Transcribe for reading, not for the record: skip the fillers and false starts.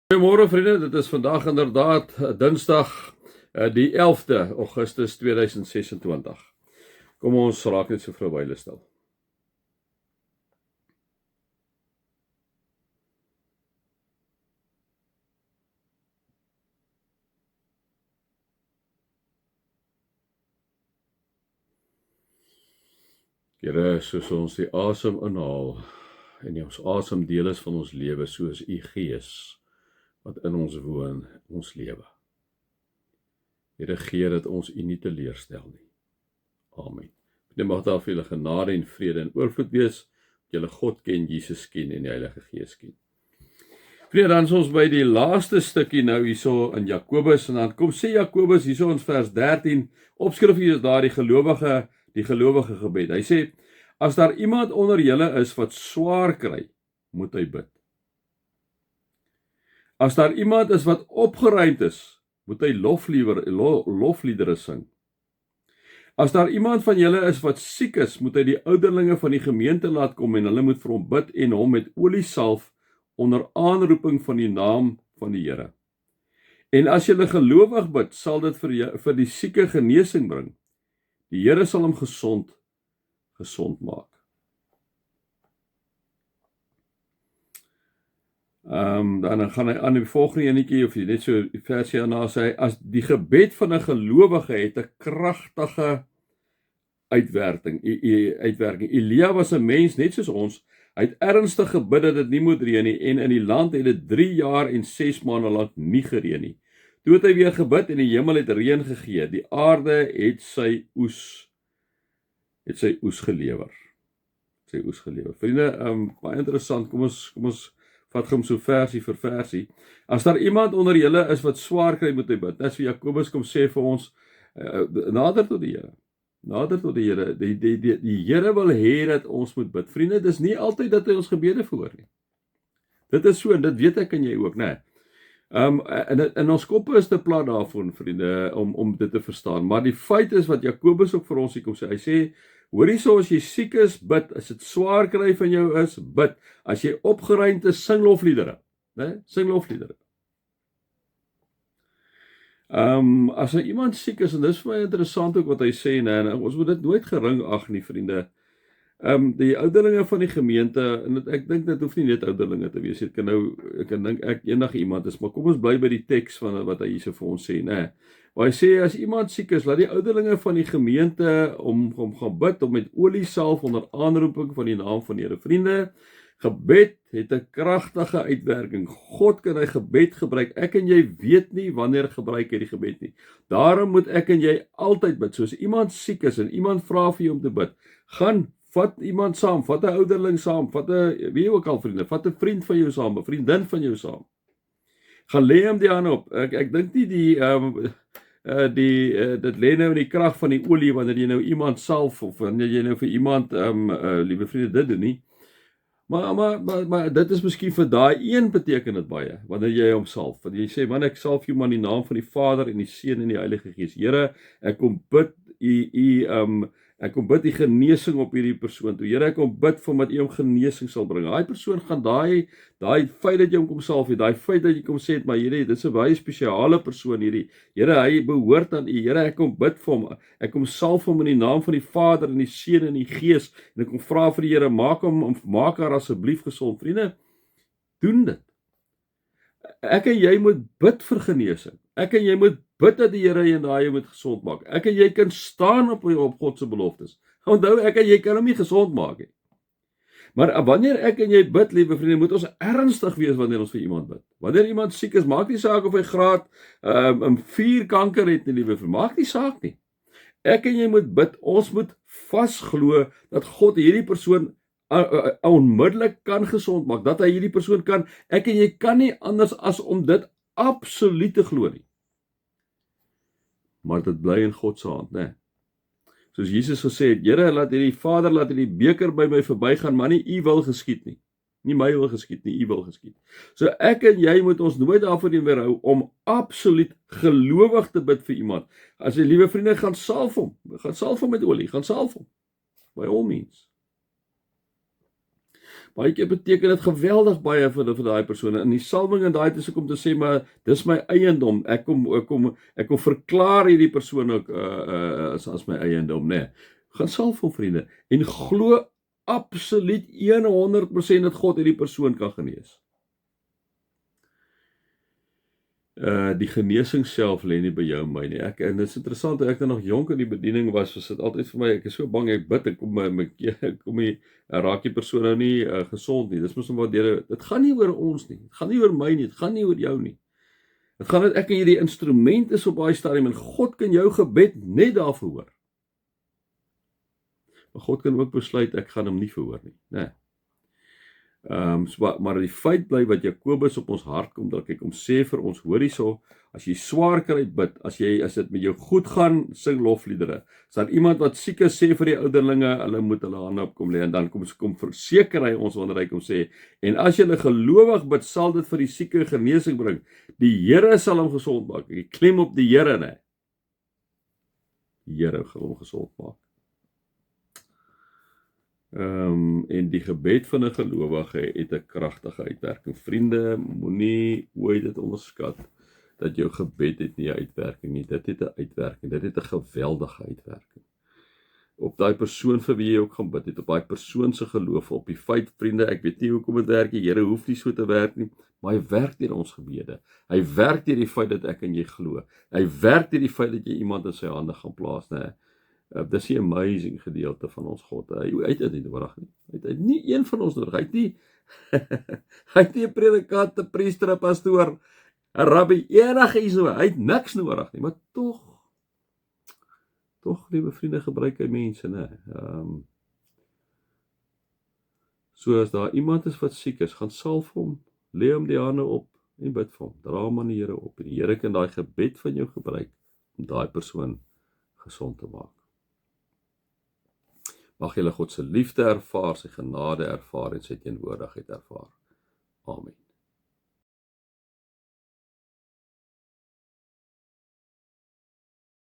Goeiemôre vriende, dit is vandag inderdaad Dinsdag die 11de Augustus 2026. Kom ons raak net so vir 'n wyle stil. Here, soos ons die asem inhaal en ons asem deel is van ons lewe, soos u Gees wat in ons woon, ons lewe. Here, gee dat ons u nie teleurstel nie. Amen. Dit mag daar vir julle genade en vrede en oorvloed wees, dat julle God ken, Jesus ken en die Heilige Gees ken. Vriende, dan is ons by die laaste stukkie nou hierso in Jakobus, en dan kom sê Jakobus hierso in vers 13, opskrif hier is daar die gelowige gebed. Hy sê, as daar iemand onder julle is wat swaar kry, moet hy bid. As daar iemand is wat opgeruimd is, moet hy lofliedere sing. As daar iemand van julle is wat siek is, moet hy die ouderlinge van die gemeente laat kom en hulle moet vir hom bid en hom met olie salf onder aanroeping van die naam van die Here. En as julle gelowig bid, sal dit vir die sieke genesing bring. Die Here sal hom gesond maak. Dan gaan hy aan die volgende enetjie, of net so die versie daarna sê, as die gebed van 'n gelowige het 'n kragtige uitwerking. Elia was 'n mens net soos ons, hy het ernstig gebid dat dit nie moet reën nie, en in die land het dit 3 jaar en 6 maande lank nie gereën nie. Toe het hy weer gebid en die hemel het reën gegee. Die aarde het sy oes gelewer. Vriende, baie interessant. Kom ons vat hom so versie vir versie. As daar iemand onder julle is wat swaar kry, moet hy bid. Dis vir Jakobus kom sê vir ons, nader tot die Here. Nader tot die Here. Die Here wil hê dat ons moet bid. Vriende, dis nie altyd dat hy ons gebede verhoor nie. Dit is so, en dit weet ek en jy ook, né? En ons koppe is te plat daarvoor, vriende, om dit te verstaan. Maar die feit is wat Jakobus ook vir ons hier kom sê. Hy sê, hoor hierso, as jy siek is, bid. As dit swaar kry van jou is, bid. As jy opgeruimd is, sing lofliedere, né? Sing lofliedere. As iemand siek is, en dis vir my interessant ook wat hy sê, né, ons moet dit nooit gering ag nie, vriende. Die ouderlinge van die gemeente, en ek dink dit hoef nie net ouderlinge te wees, ek kan dink ek enige iemand is, maar kom ons bly by die teks van wat hy hierso vir ons sê, né? Maar hy sê, as iemand siek is, laat die ouderlinge van die gemeente om gaan bid, om met olie salf onder aanroeping van die naam van die Here. Vriende, gebed het 'n kragtige uitwerking. God kan hy gebed gebruik. Ek en jy weet nie wanneer gebruik hy die gebed nie. Daarom moet ek en jy altyd bid. Soos iemand siek is en iemand vra vir jou om te bid, gaan vat iemand saam, vat 'n ouderling saam, vat 'n wie ook al vriende, vat 'n vriend van jou saam, 'n vriendin van jou saam. Gaan lê hom die hand op. Ek dink nie dit lê nou in die krag van die olie wanneer jy nou iemand salf of wanneer jy nou vir iemand liewe vriende dit doen nie. Maar dit is miskien vir daai een beteken dit baie wanneer jy hom salf. Want jy sê, man, ek salf jou maar in die naam van die Vader en die Seun en die Heilige Gees. Here, ek kom bid ek kom bid die genesing op hierdie persoon toe. Here, ek kom bid vir wat U hom genesing sal bring. Daai persoon gaan daai feit dat jy hom kom salf het, daai feit dat jy kom sê het, maar Here, dit is 'n baie spesiale persoon hierdie. Here, hy behoort aan U. Here, ek kom bid vir hom. Ek kom salf hom in die naam van die Vader en die Seun en die Gees. En ek kom vra vir die Here, maak haar asseblief gesond. Vriende, doen dit. Ek en jy moet bid vir genesing. Ek en jy moet bid dat die Here en daai moet gesond maak. Ek en jy kan staan op God se beloftes. Onthou, ek en jy kan hom nie gesond maak nie. Maar wanneer ek en jy bid, liewe vriende, moet ons ernstig wees wanneer ons vir iemand bid. Wanneer iemand siek is, maak nie saak of hy graad 4 kanker het nie, liewe vriende, maak nie saak nie. Ek en jy moet bid, ons moet vasglo dat God hierdie persoon onmiddellik kan gesond maak, dat hy hierdie persoon kan, ek en jy kan nie anders as om dit absoluut te glo nie. Maar dit bly in God se hand, né? Soos Jesus gesê het, Here, Vader, laat hierdie beker by my verbygaan, maar nie U wil geskied nie. Nie my wil geskied nie, U wil geskied. So ek en jy moet ons nooit daarvan weerhou om absoluut gelowig te bid vir iemand. As jy, liewe vriende, gaan salf hom met olie, gaan salf hom, by all means. baie keer beteken dit geweldig baie vir daai persone. In die salwing en daai is ek om te sê, maar dis my eiendom. Ek kom verklaar hierdie persoon ook as my eiendom, né? Gaan salf hom, vriende, en glo absoluut 100% dat God hierdie persoon kan genees. Die genesing self lê nie by jou en my nie. En dit is interessant, ek nog jonk in die bediening was dit altyd vir my, ek is so bang, ek bid, ek kom nie, raak die persoon nou nie gesond nie. Dis mos maar dit gaan nie oor ons nie, dit gaan nie oor my nie, dit gaan nie oor jou nie. Dit gaan dat ek en jy die instrument is op daai stadium, en God kan jou gebed net daar verhoor. Maar God kan ook besluit, ek gaan hom nie verhoor nie, né? Maar die feit bly wat Jakobus op ons hart kom, dat ek kom sê vir ons, hoor hierso, as jy swaar kry bid, as dit met jou goed gaan, sing lofliedere. As daar iemand wat siek is, sê vir die ouderlinge, hulle moet hulle hande op kom lê, en dan kom verseker hy ons wanneer hy kom sê, en as jy gelowig bid, sal dit vir die sieke genesing bring. Die Here sal hom gesond maak. Ek klem op die Here, né? Die Here gaan hom gesond maak. En die gebed van 'n gelowige het 'n kragtige uitwerking. Vriende, moenie ooit dit onderskat dat jou gebed het nie 'n uitwerking nie. Dit het 'n uitwerking. Dit het 'n geweldige uitwerking. Op daai persoon vir wie jy ook gaan bid het, op daai persoon se geloof, op die feit, vriende, ek weet nie hoekom dit werk nie. Here hoef nie so te werk nie, maar hy werk deur ons gebede. Hy werk deur die feit dat ek en jy glo. Hy werk deur die feit dat jy iemand in sy hande gaan plaas, né? Dis die amazing gedeelte van ons God. Hy het dit nie nodig nie. Hy het nie een van ons nodig. Hy het nie 'n predikant, 'n priester, 'n pastoor, 'n rabbi, enige iets nodig. Hy het niks nodig nie, maar tog, liewe vriende, gebruik hy mense, né? So as daar iemand is wat siek is, gaan salf hom, lê hom die hande op en bid vir hom. Dra hom aan die Here op. En die Here kan daai gebed van jou gebruik om daai persoon gesond te maak. Mag julle God se liefde ervaar, sy genade ervaar en sy teenwoordigheid ervaar. Amen.